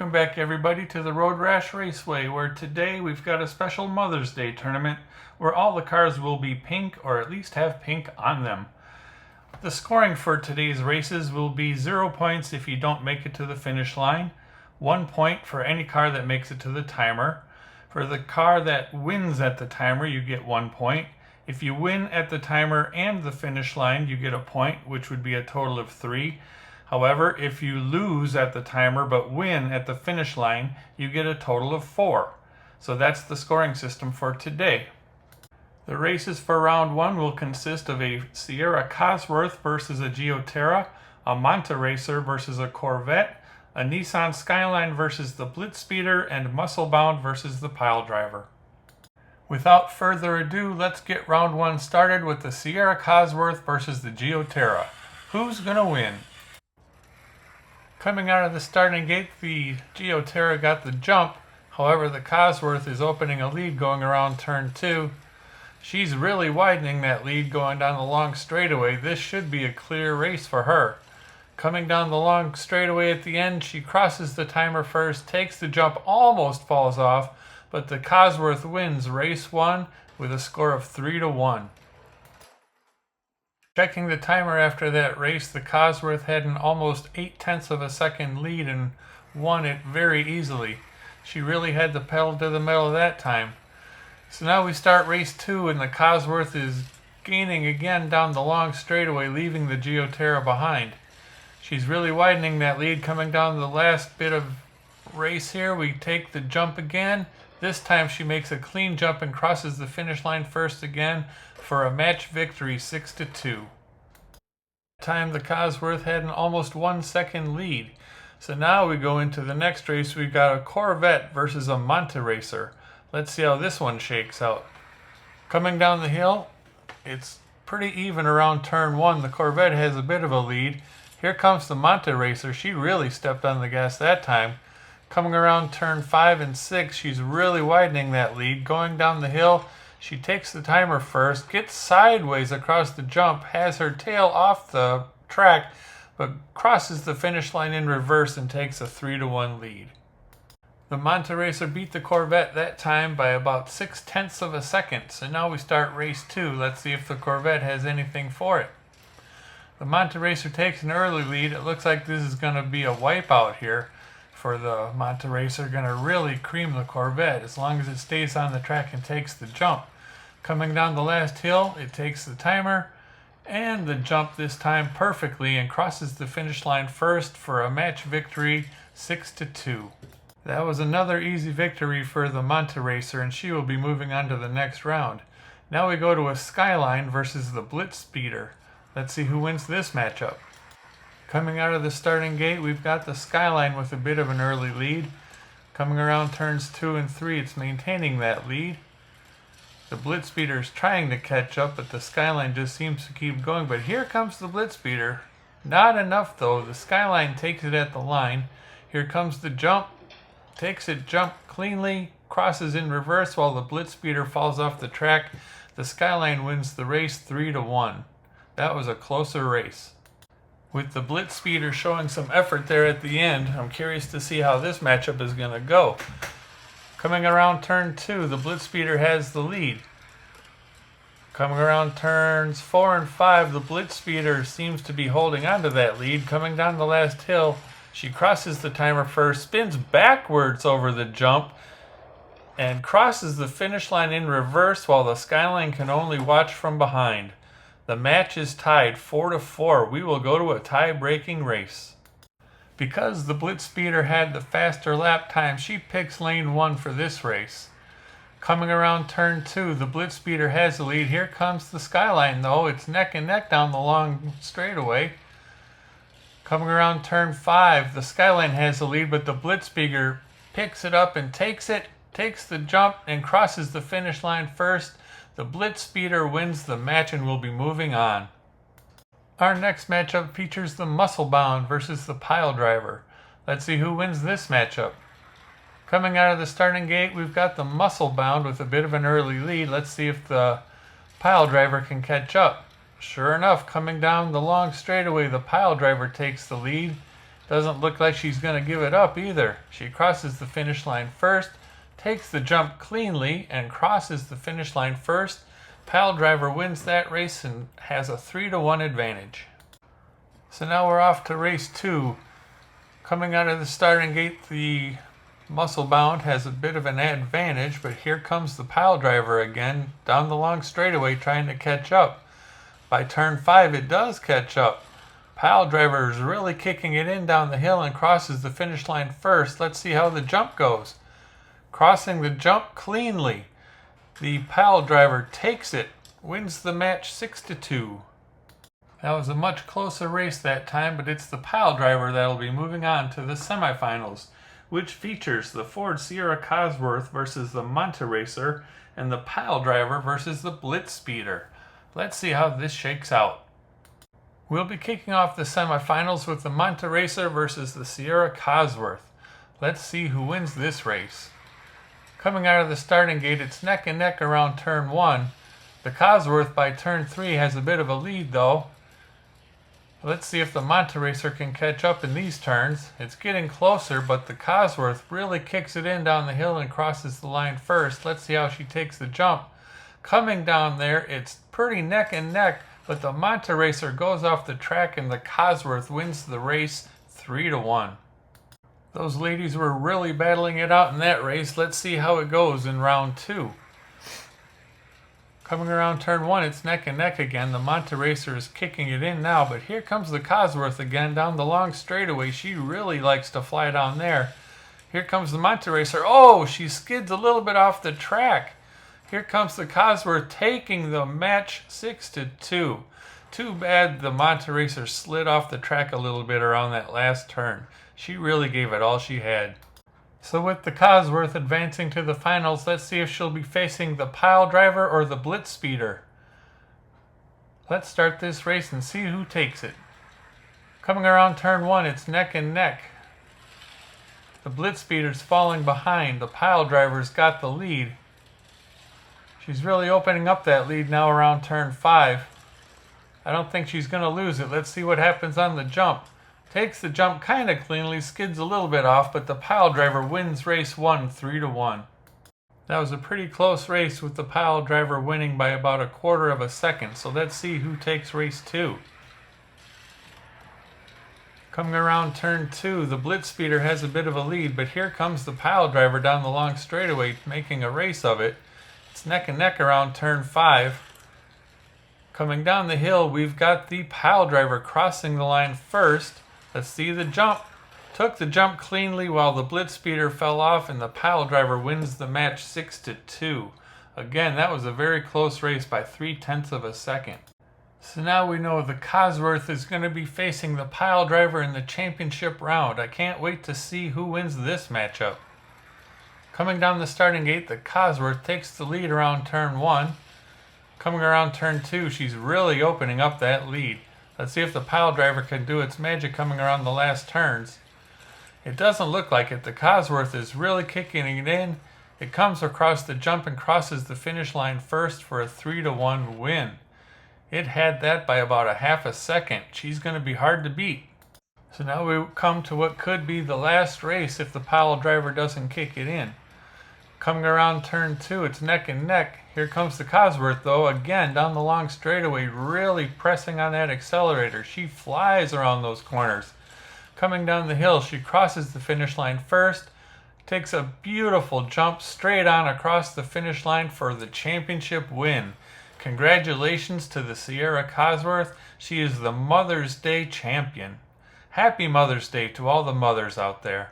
Welcome back everybody to the Road Rash Raceway, where today we've got a special Mother's Day tournament where all the cars will be pink or at least have pink on them. The scoring for today's races will be 0 points if you don't make it to the finish line, 1 point for any car that makes it to the timer. For the car that wins at the timer, you get 1 point. If you win at the timer and the finish line, you get a point, which would be a total of 3. However, if you lose at the timer but win at the finish line, you get a total of 4. So that's the scoring system for today. The races for round 1 will consist of a Sierra Cosworth versus a Geoterra, a Manta Racer versus a Corvette, a Nissan Skyline versus the Blitzspeeder, and Musclebound versus the Pile Driver. Without further ado, let's get round 1 started with the Sierra Cosworth versus the Geoterra. Who's gonna win? Coming out of the starting gate, the Geoterra got the jump. However, the Cosworth is opening a lead going around turn 2. She's really widening that lead going down the long straightaway. This should be a clear race for her. Coming down the long straightaway at the end, she crosses the timer first, takes the jump, almost falls off, but the Cosworth wins race 1 with a score of 3-1. Checking the timer after that race, the Cosworth had an almost 0.8 of a second lead and won it very easily. She really had the pedal to the metal that time. So now we start race 2 and the Cosworth is gaining again down the long straightaway, leaving the Geoterra behind. She's really widening that lead. Coming down the last bit of race here, we take the jump again. This time she makes a clean jump and crosses the finish line first again for a match victory, 6-2. Time the Cosworth had an almost 1 second lead. So now we go into the next race. We've got a Corvette versus a Manta Racer. Let's see how this one shakes out. Coming down the hill, it's pretty even around turn 1. The Corvette has a bit of a lead. Here comes the Manta Racer. She really stepped on the gas that time. Coming around turn 5 and 6, she's really widening that lead. Going down the hill, she takes the timer first, gets sideways across the jump, has her tail off the track, but crosses the finish line in reverse and takes a 3-1 lead. The Manta Racer beat the Corvette that time by about 0.6 of a second. So now we start race 2. Let's see if the Corvette has anything for it. The Manta Racer takes an early lead. It looks like this is going to be a wipeout here for the Manta Racer. Going to really cream the Corvette as long as it stays on the track and takes the jump. Coming down the last hill, it takes the timer and the jump this time perfectly and crosses the finish line first for a match victory, 6-2. That was another easy victory for the Manta Racer, and she will be moving on to the next round. Now we go to a Skyline versus the Blitzspeeder. Let's see who wins this matchup. Coming out of the starting gate, we've got the Skyline with a bit of an early lead. Coming around turns 2 and 3, it's maintaining that lead. The Blitzspeeder is trying to catch up, but the Skyline just seems to keep going. But here comes the Blitzspeeder. Not enough though. The Skyline takes it at the line. Here comes the jump. Takes it jump cleanly, crosses in reverse while the Blitzspeeder falls off the track. The Skyline wins the race 3-1. That was a closer race. With the Blitzspeeder showing some effort there at the end, I'm curious to see how this matchup is going to go. Coming around turn 2, the Blitzspeeder has the lead. Coming around turns 4 and 5, the Blitzspeeder seems to be holding on to that lead. Coming down the last hill, she crosses the timer first, spins backwards over the jump, and crosses the finish line in reverse while the Skyline can only watch from behind. The match is tied 4-4. We will go to a tie-breaking race. Because the Blitzspeeder had the faster lap time, she picks lane 1 for this race. Coming around turn 2, the Blitzspeeder has the lead. Here comes the Skyline though. It's neck and neck down the long straightaway. Coming around turn 5, the Skyline has the lead, but the Blitzspeeder picks it up and takes the jump and crosses the finish line first. The Blitzspeeder wins the match and will be moving on. Our next matchup features the Musclebound versus the Pile Driver. Let's see who wins this matchup. Coming out of the starting gate, we've got the Musclebound with a bit of an early lead. Let's see if the Pile Driver can catch up. Sure enough, coming down the long straightaway, the Pile Driver takes the lead. Doesn't look like she's going to give it up either. She crosses the finish line first, takes the jump cleanly, and crosses the finish line first. Pile driver wins that race and has a 3-1 advantage. So now we're off to race 2. Coming out of the starting gate, the muscle bound has a bit of an advantage, but here comes the pile driver again down the long straightaway trying to catch up. By turn 5 it does catch up. Pile driver is really kicking it in down the hill and crosses the finish line first. Let's see how the jump goes. Crossing the jump cleanly. The pile driver takes it, wins the match 6-2. That was a much closer race that time, but it's the pile driver that'll be moving on to the semifinals, which features the Ford Sierra Cosworth versus the Monte Racer and the pile driver versus the Blitz Speeder. Let's see how this shakes out. We'll be kicking off the semifinals with the Monte Racer versus the Sierra Cosworth. Let's see who wins this race. Coming out of the starting gate, it's neck and neck around turn 1. The Cosworth by turn 3 has a bit of a lead though. Let's see if the Monte Racer can catch up in these turns. It's getting closer, but the Cosworth really kicks it in down the hill and crosses the line first. Let's see how she takes the jump. Coming down there, it's pretty neck and neck, but the Monte Racer goes off the track and the Cosworth wins the race 3-1. Those ladies were really battling it out in that race. Let's see how it goes in round 2. Coming around turn 1, it's neck and neck again. The Monte Racer is kicking it in now, but here comes the Cosworth again down the long straightaway. She really likes to fly down there. Here comes the Monte Racer. Oh, she skids a little bit off the track. Here comes the Cosworth taking the match 6-2. Too bad the Monte Racer slid off the track a little bit around that last turn. She really gave it all she had. So with the Cosworth advancing to the finals, let's see if she'll be facing the pile driver or the Blitz Speeder. Let's start this race and see who takes it. Coming around turn 1, it's neck and neck. The Blitz Speeder's falling behind. The pile driver's got the lead. She's really opening up that lead now around turn 5. I don't think she's going to lose it. Let's see what happens on the jump. Takes the jump kind of cleanly, skids a little bit off, but the pile driver wins race 1 3-1. That was a pretty close race with the pile driver winning by about 1/4 of a second. So let's see who takes race 2. Coming around turn 2, the Blitz Speeder has a bit of a lead, but here comes the pile driver down the long straightaway making a race of it. It's neck and neck around turn 5. Coming down the hill, we've got the pile driver crossing the line first. Let's see the jump. Took the jump cleanly while the Blitz Speeder fell off, and the pile driver wins the match 6-2. Again, that was a very close race by 0.3 of a second. So now we know the Cosworth is going to be facing the pile driver in the championship round. I can't wait to see who wins this matchup. Coming down the starting gate, the Cosworth takes the lead around turn 1. Coming around turn 2, she's really opening up that lead. Let's see if the pile driver can do its magic coming around the last turns. It doesn't look like it. The Cosworth is really kicking it in. It comes across the jump and crosses the finish line first for a 3-1 win. It had that by about 1/2 a second. She's going to be hard to beat. So now we come to what could be the last race if the pile driver doesn't kick it in. Coming around turn 2, it's neck and neck. Here comes the Cosworth though, again down the long straightaway, really pressing on that accelerator. She flies around those corners. Coming down the hill, she crosses the finish line first, takes a beautiful jump straight on across the finish line for the championship win. Congratulations to the Sierra Cosworth. She is the Mother's Day champion. Happy Mother's Day to all the mothers out there.